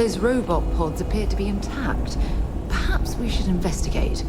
Those robot pods appear to be intact. Perhaps we should investigate.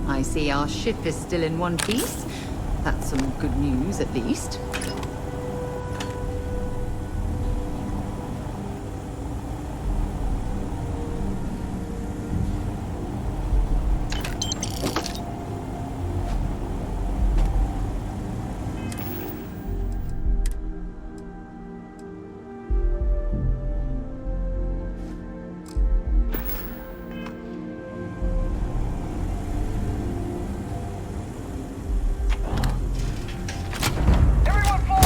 I see our ship is still in one piece. That's some good news, at least. Everyone fall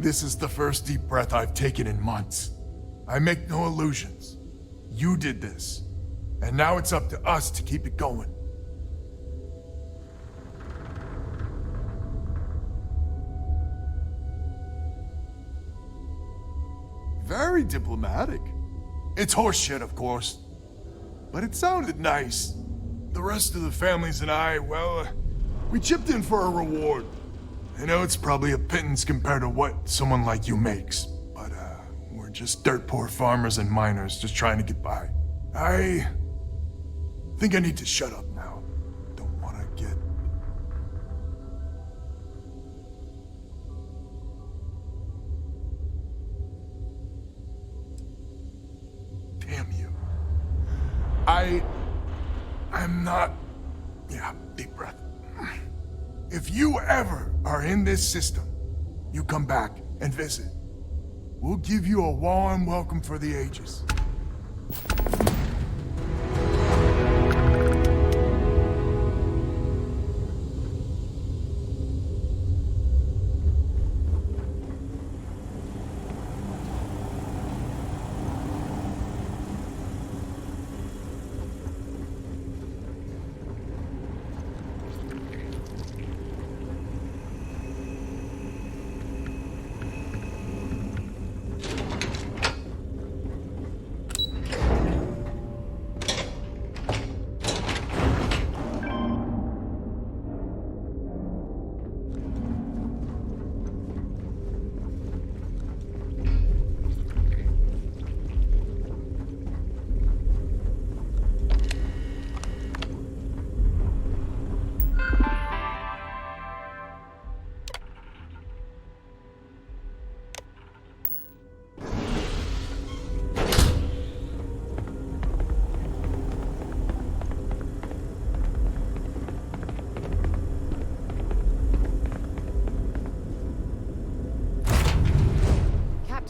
This is the first deep breath I've taken in months. I make no illusions. You did this. And now it's up to us to keep it going. Very diplomatic. It's horseshit, of course. But it sounded nice. The rest of the families and I, well, we chipped in for a reward. I know it's probably a pittance compared to what someone like you makes, but we're just dirt poor farmers and miners just trying to get by. I think I need to shut up now. Don't want to get... Damn you. I'm not... Yeah, deep breath. If you ever are in this system, you come back and visit. We'll give you a warm welcome for the ages.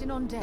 On deck.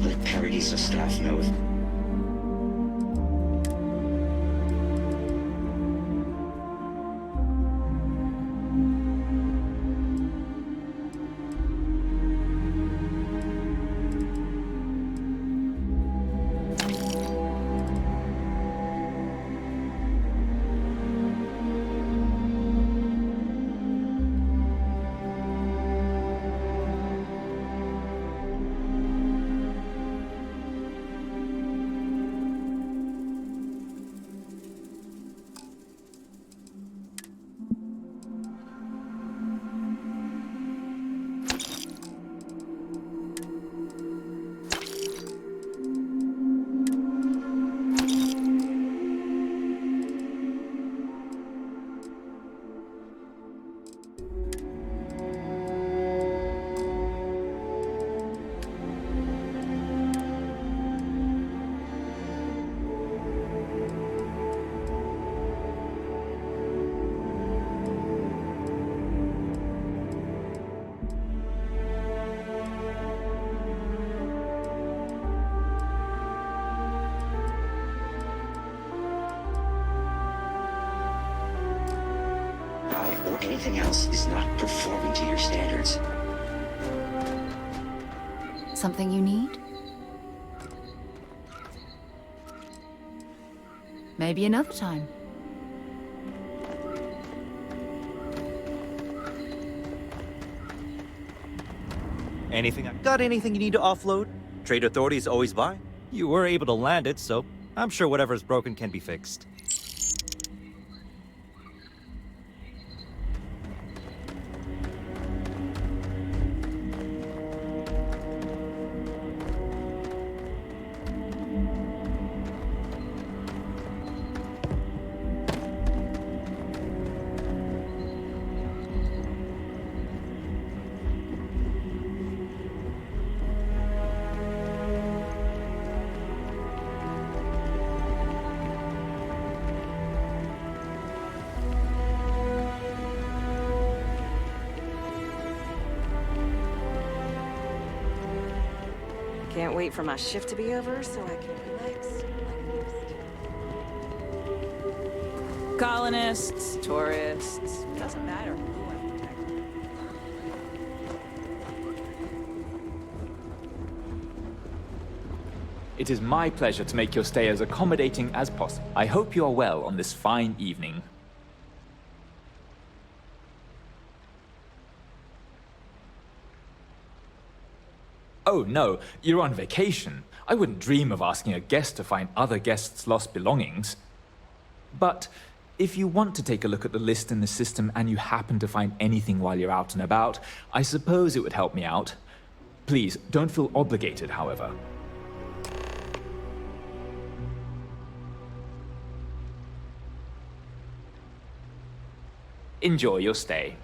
Let Paradiso staff know if... or anything else is not performing to your standards. Something you need? Maybe another time. Got anything you need to offload? Trade authorities always buy. You were able to land it, so I'm sure whatever's broken can be fixed. Can't wait for my shift to be over so I can relax. Colonists, tourists, doesn't matter who I'm protecting. It is my pleasure to make your stay as accommodating as possible. I hope you are well on this fine evening. Oh no, you're on vacation. I wouldn't dream of asking a guest to find other guests' lost belongings. But if you want to take a look at the list in the system and you happen to find anything while you're out and about, I suppose it would help me out. Please, don't feel obligated, however. Enjoy your stay.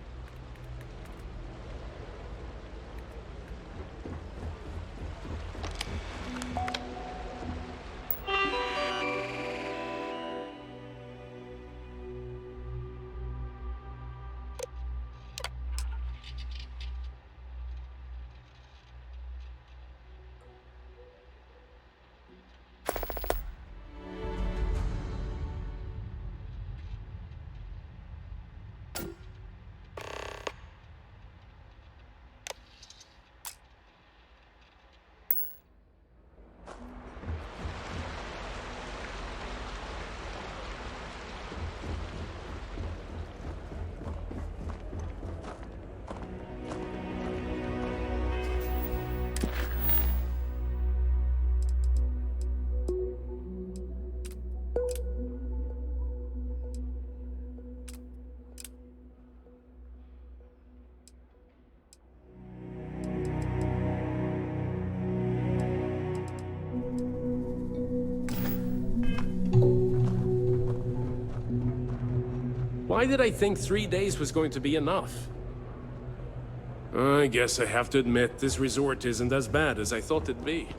Why did I think 3 days was going to be enough? I guess I have to admit, this resort isn't as bad as I thought it'd be.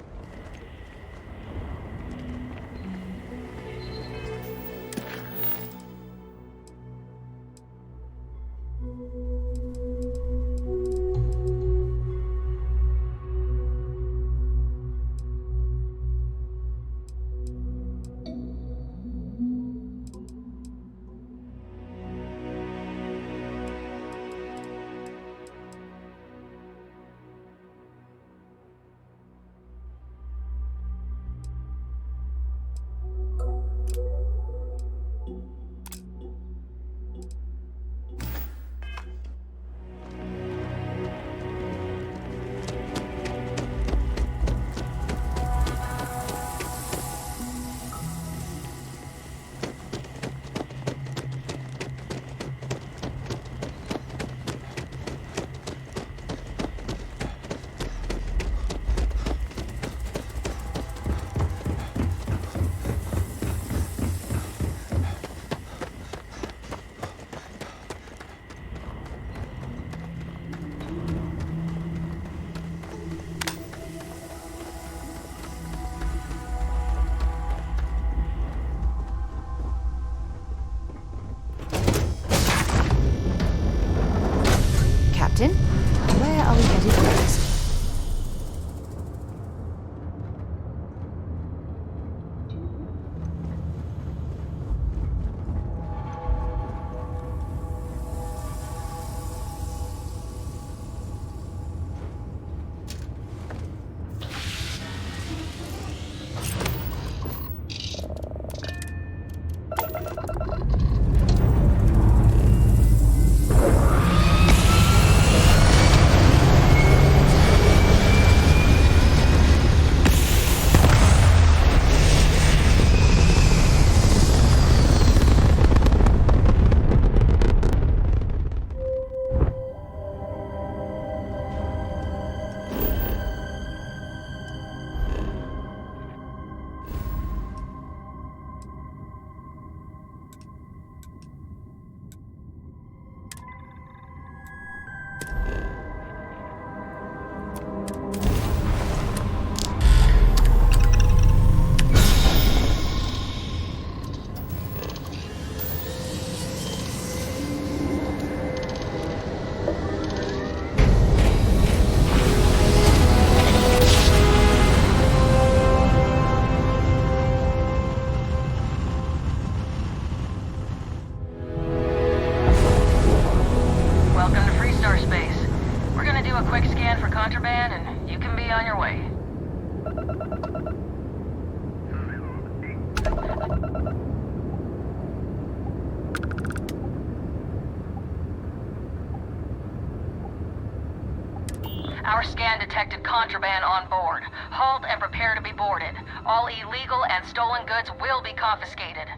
Our scan detected contraband on board. Halt and prepare to be boarded. All illegal and stolen goods will be confiscated.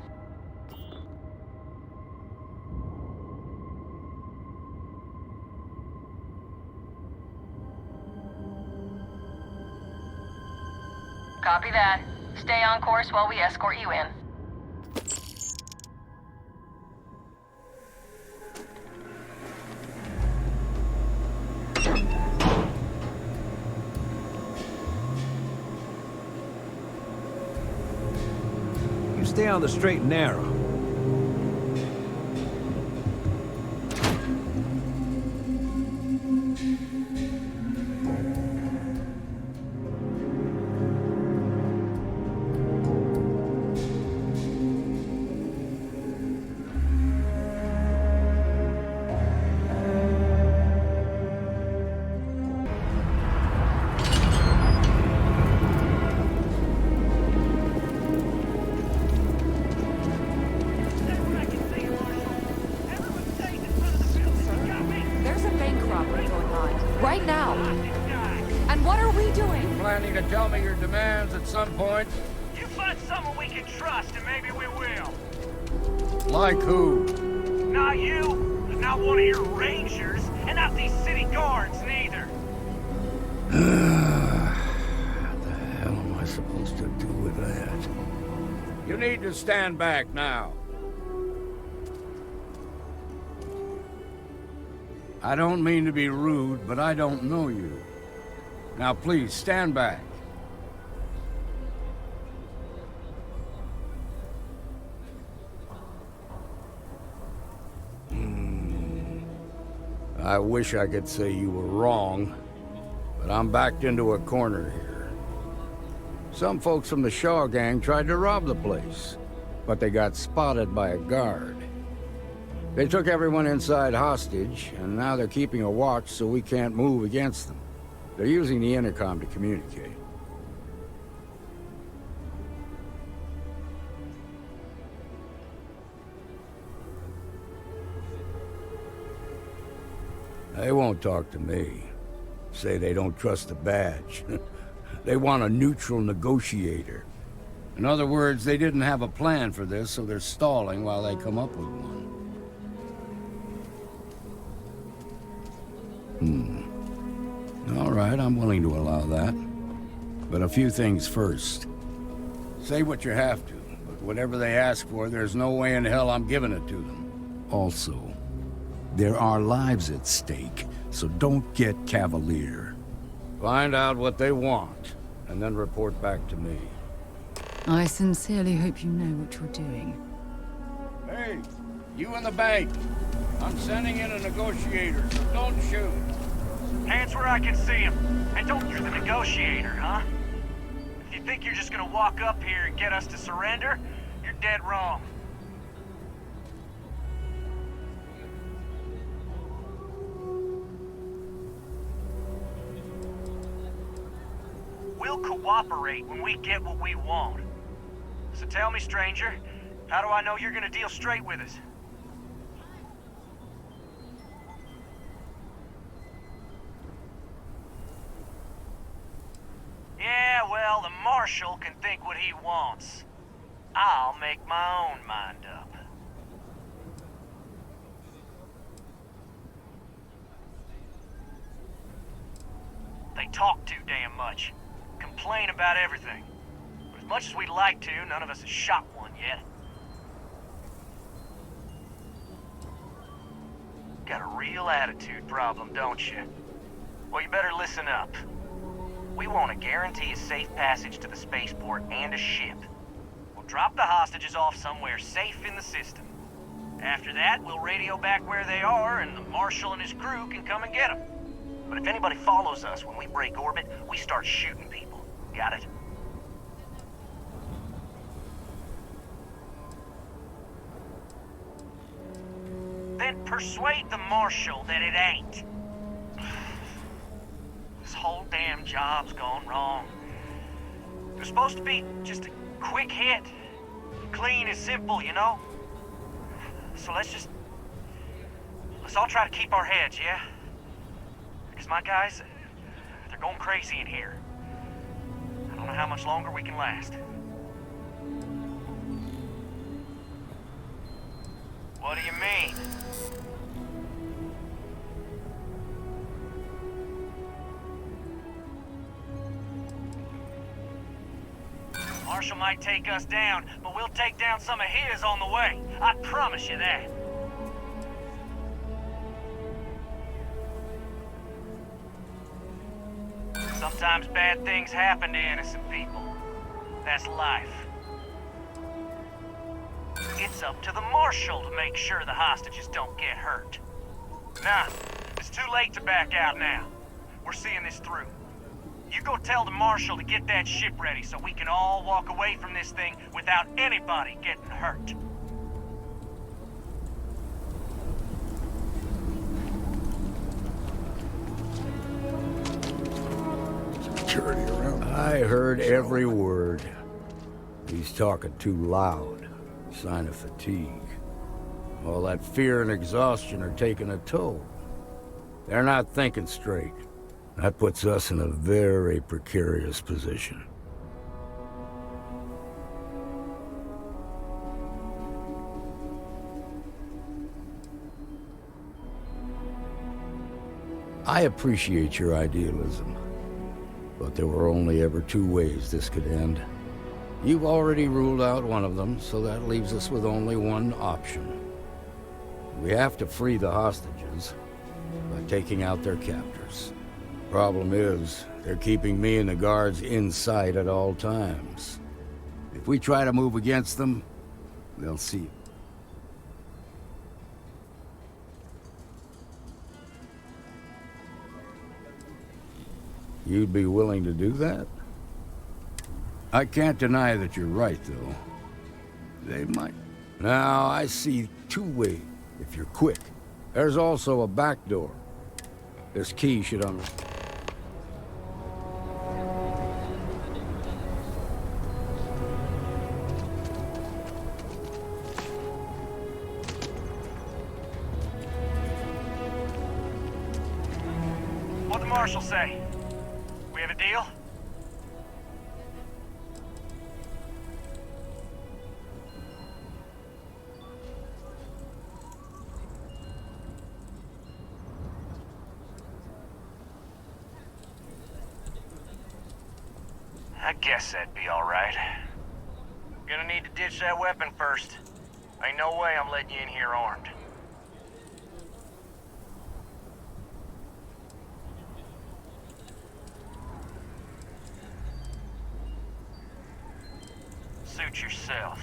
Copy that. Stay on course while we escort you in. You stay on the straight and narrow. There's a bank robbery going on. Right now. And what are we doing? Planning to tell me your demands at some point? You find someone we can trust, and maybe we will. Like who? Not you, not one of your rangers, and not these city guards, neither. What the hell am I supposed to do with that? You need to stand back now. I don't mean to be rude, but I don't know you. Now please, stand back. I wish I could say you were wrong, but I'm backed into a corner here. Some folks from the Shaw gang tried to rob the place, but they got spotted by a guard. They took everyone inside hostage, and now they're keeping a watch so we can't move against them. They're using the intercom to communicate. They won't talk to me. Say they don't trust the badge. They want a neutral negotiator. In other words, they didn't have a plan for this, so they're stalling while they come up with one. All right, I'm willing to allow that. But a few things first. Say what you have to, but whatever they ask for, there's no way in hell I'm giving it to them. Also, there are lives at stake, so don't get cavalier. Find out what they want, and then report back to me. I sincerely hope you know what you're doing. Hey, you in the bank. I'm sending in a negotiator, so don't shoot. Hands where I can see him. And don't you're the negotiator, huh? If you think you're just gonna walk up here and get us to surrender, you're dead wrong. We'll cooperate when we get what we want. So tell me, stranger, how do I know you're gonna deal straight with us? Yeah, well, the Marshal can think what he wants. I'll make my own mind up. They talk too damn much. Complain about everything. But as much as we'd like to, none of us has shot one yet. Got a real attitude problem, don't you? Well, you better listen up. We want to guarantee a safe passage to the spaceport and a ship. We'll drop the hostages off somewhere safe in the system. After that, we'll radio back where they are, and the Marshal and his crew can come and get them. But if anybody follows us when we break orbit, we start shooting people. Got it? Then persuade the Marshal that it ain't. This whole damn job's gone wrong. It was supposed to be just a quick hit. Clean and simple, you know? So let's all try to keep our heads, yeah? Because my guys, They're going crazy in here. I don't know how much longer we can last. What do you mean? Marshall might take us down, but we'll take down some of his on the way. I promise you that. Sometimes bad things happen to innocent people. That's life. It's up to the Marshal to make sure the hostages don't get hurt. Nah, it's too late to back out now. We're seeing this through. You go tell the Marshal to get that ship ready so we can all walk away from this thing without anybody getting hurt. Security around. I heard every word. He's talking too loud. Sign of fatigue. All that fear and exhaustion are taking a toll. They're not thinking straight. That puts us in a very precarious position. I appreciate your idealism, but there were only ever two ways this could end. You've already ruled out one of them, so that leaves us with only one option. We have to free the hostages by taking out their captors. Problem is, they're keeping me and the guards inside at all times. If we try to move against them, they'll see it. You'd be willing to do that? I can't deny that you're right, though. They might. Now, I see two ways, if you're quick. There's also a back door. This key should What'd the Marshal say? We have a deal? I guess that'd be all right. Gonna need to ditch that weapon first. Ain't no way I'm letting you in here armed. Suit yourself.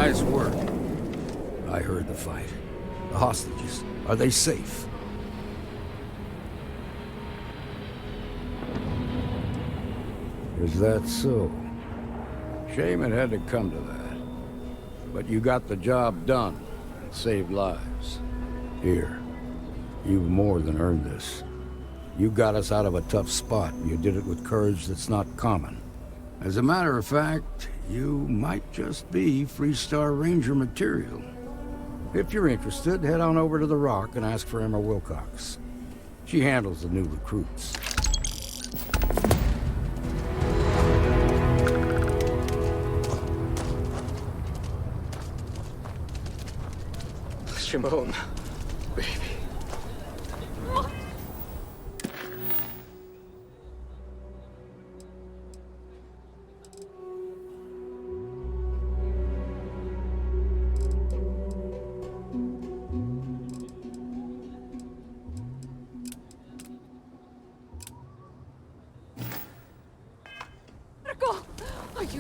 Nice work. I heard the fight. The hostages, are they safe? Is that so? Shame it had to come to that. But you got the job done and saved lives. Here, you've more than earned this. You got us out of a tough spot, and you did it with courage that's not common. As a matter of fact, you might just be Freestar Ranger material. If you're interested, head on over to the Rock and ask for Emma Wilcox. She handles the new recruits. Shimon, baby.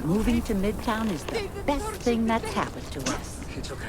Moving to Midtown is the best thing that's happened to us. It's okay.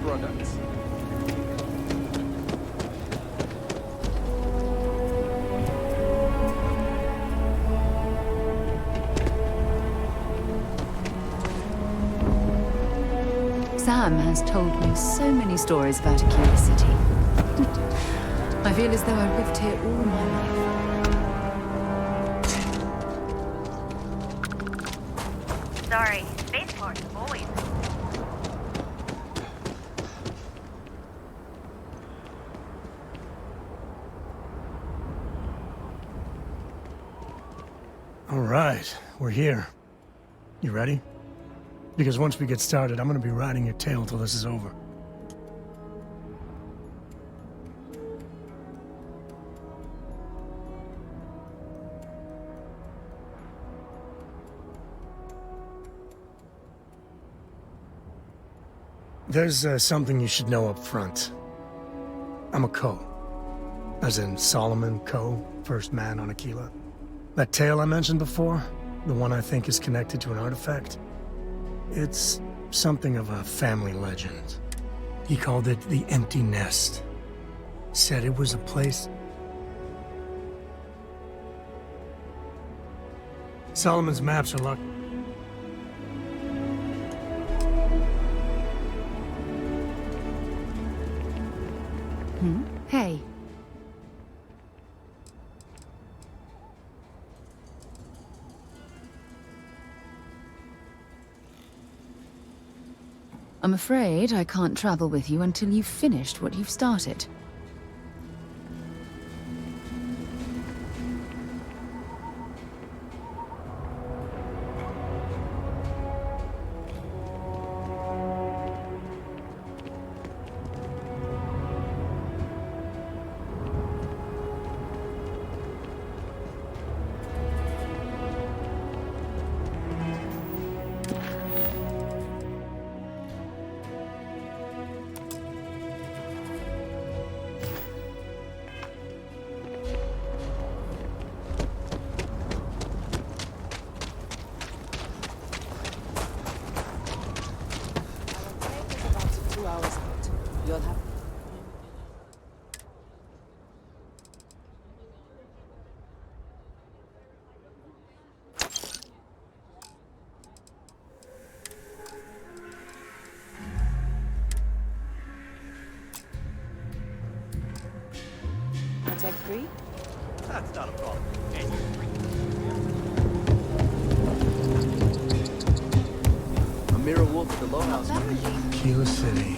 Products. Sam has told me so many stories about Aquila City. I feel as though I've lived here all my life. Sorry, spaceport's always. All right, we're here. You ready? Because once we get started, I'm gonna be riding your tail till this is over. There's something you should know up front. I'm a Coe. As in Solomon Coe, first man on Aquila. That tale I mentioned before, the one I think is connected to an artifact, it's something of a family legend. He called it the Empty Nest. Said it was a place... Solomon's maps are locked. Hey. I'm afraid I can't travel with you until you've finished what you've started. agree? That's not a problem. Amira Wolf at the Low House. Kilo City.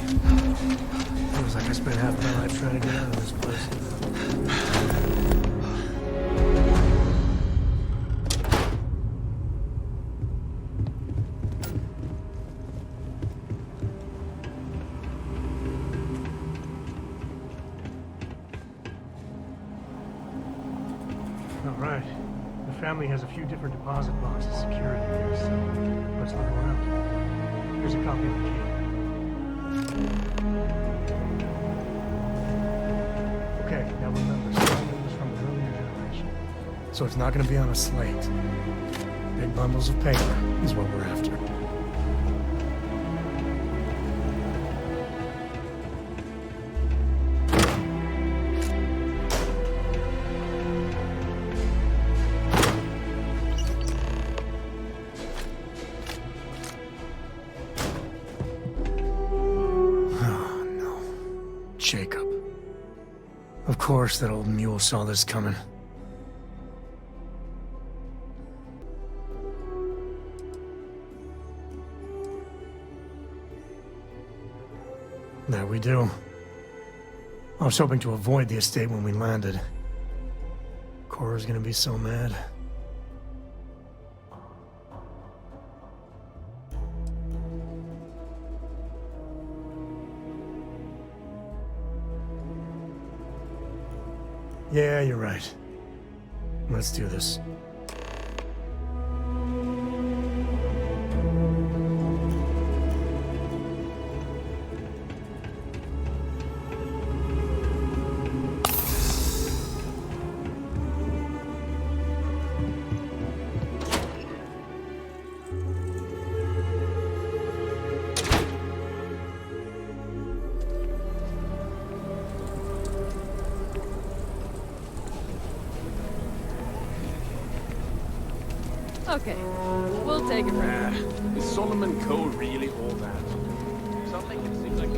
Feels like I spent half my life trying to get out of this place. All right. The family has a few different deposit boxes secured in here, so let's look around. Here's a copy of the key. Okay, now remember, Starfield was from an earlier generation, so it's not going to be on a slate. Big bundles of paper is what we're after. Jacob. Of course that old mule saw this coming. There we do. I was hoping to avoid the estate when we landed. Cora's gonna be so mad. Yeah, you're right. Let's do this. Okay, we'll take it from there. Is Solomon Code really all that? Something it seems like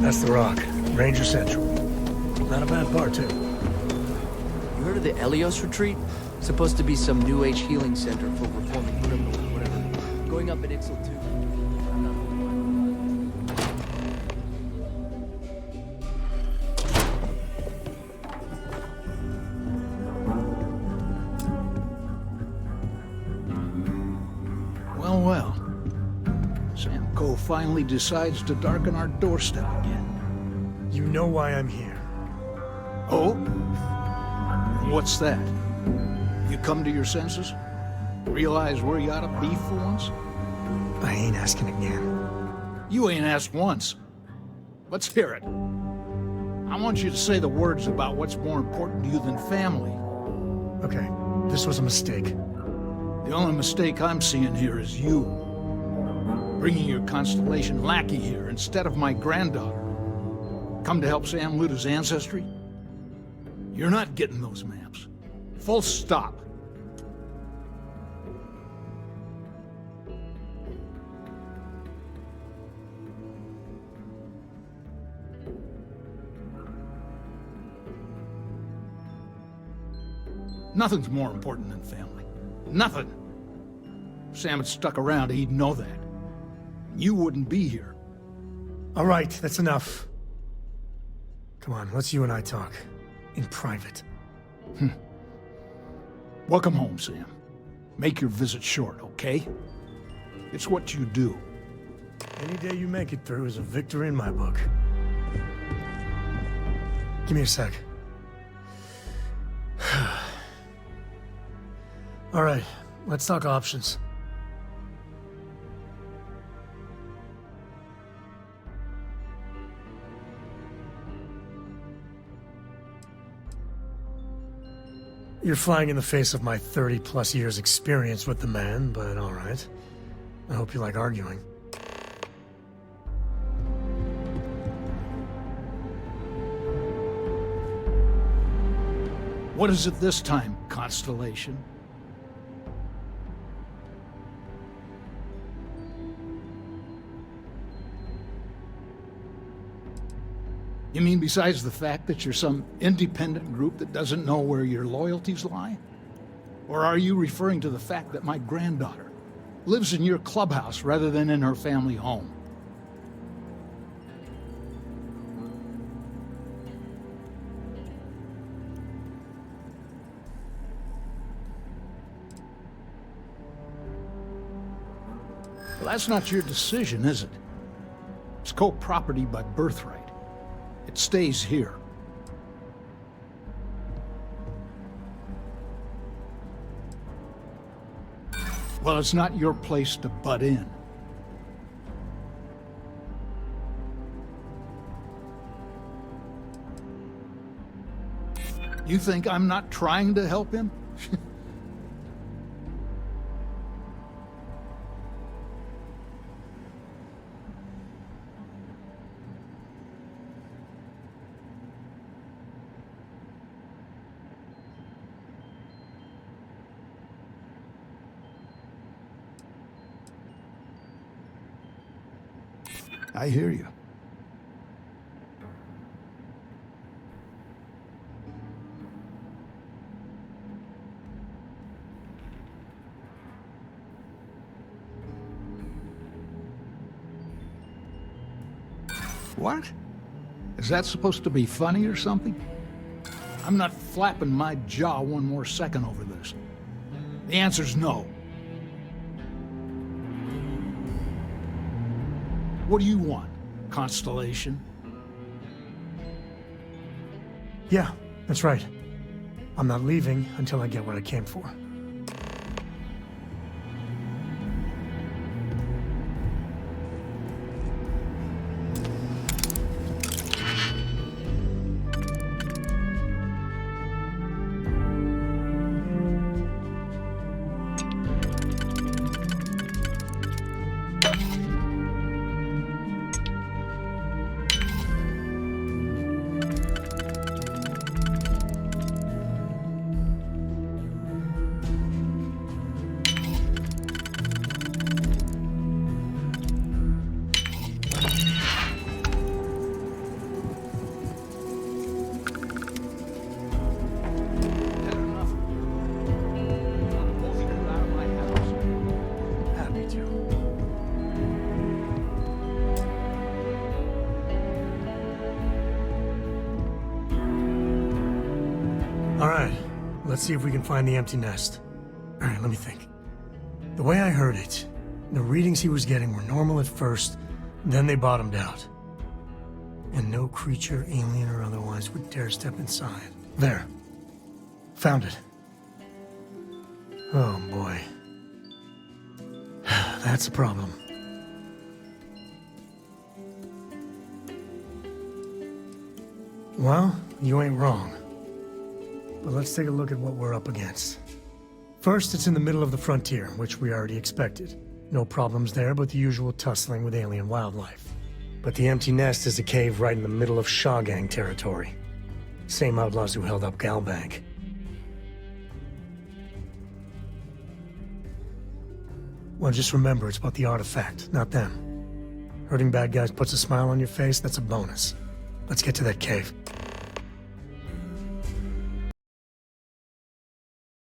That's the Rock. Ranger Central. Not a bad part, too. You heard of the Elios Retreat? Supposed to be some new age healing center for reforming criminals or whatever. Going up in Ixel too. I'm not Well, well. Sam Coe finally decides to darken our doorstep again. You know why I'm here. Oh? What's that? You come to your senses? Realize where you ought to be for once? I ain't asking again. You ain't asked once. Let's hear it. I want you to say the words about what's more important to you than family. Okay, this was a mistake. The only mistake I'm seeing here is you. Bringing your Constellation lackey here instead of my granddaughter. Come to help Sam loot his ancestry? You're not getting those maps. Full stop. Nothing's more important than family. Nothing. If Sam had stuck around, he'd know that. You wouldn't be here. All right, that's enough. Come on, let's you and I talk. In private. Welcome home, Sam. Make your visit short, okay? It's what you do. Any day you make it through is a victory in my book. Give me a sec. All right, let's talk options. You're flying in the face of my 30-plus years experience with the man, but all right. I hope you like arguing. What is it this time, Constellation? You mean besides the fact that you're some independent group that doesn't know where your loyalties lie? Or are you referring to the fact that my granddaughter lives in your clubhouse rather than in her family home? Well, that's not your decision, is it? It's co-property by birthright. It stays here. Well, it's not your place to butt in. You think I'm not trying to help him? I hear you. What? Is that supposed to be funny or something? I'm not flapping my jaw one more second over this. The answer's no. What do you want? Constellation? Yeah, that's right. I'm not leaving until I get what I came for. Alright, let's see if we can find the empty nest. Alright, let me think. The way I heard it, the readings he was getting were normal at first, then they bottomed out. And no creature, alien or otherwise, would dare step inside. There. Found it. Oh boy. That's a problem. Well, you ain't wrong. But let's take a look at what we're up against. First, it's in the middle of the frontier, which we already expected. No problems there, but the usual tussling with alien wildlife. But the empty nest is a cave right in the middle of Shawgang territory. Same outlaws who held up Galbank. Well, just remember, it's about the artifact, not them. Hurting bad guys puts a smile on your face, that's a bonus. Let's get to that cave.